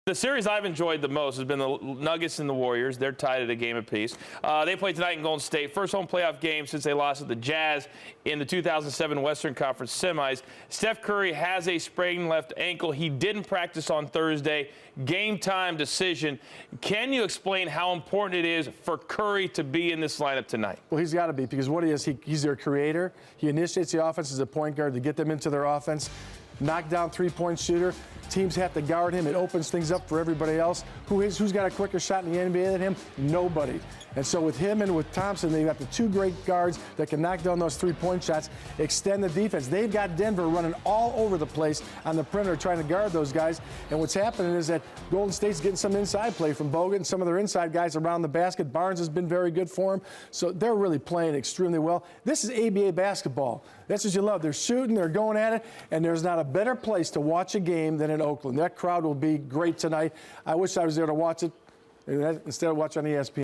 The series I've enjoyed the most has been the Nuggets and the Warriors. They're tied at a game apiece. They play tonight in Golden State. First home playoff game since they lost to the Jazz in the 2007 Western Conference semis. Steph Curry has a sprained left ankle. He didn't practice on Thursday. Game time decision. Can you explain how important it is for Curry to be in this lineup tonight? Well, he's got to be, because what he is, he's their creator. He initiates the offense as a point guard to get them into their offense. Knockdown three-point shooter. Teams have to guard him. It opens things up for everybody else. Who's got a quicker shot in the NBA than him? Nobody. And so with him and with Thompson, they've got the two great guards that can knock down those three-point shots, extend the defense. They've got Denver running all over the place on the perimeter trying to guard those guys. And what's happening is that Golden State's getting some inside play from Bogut and some of their inside guys around the basket. Barnes has been very good for him. So they're really playing extremely well. This is ABA basketball. That's what you love. They're shooting, they're going at it, and there's not a better place to watch a game than in Oakland. That crowd will be great tonight. I wish I was there to watch it instead of watching on ESPN.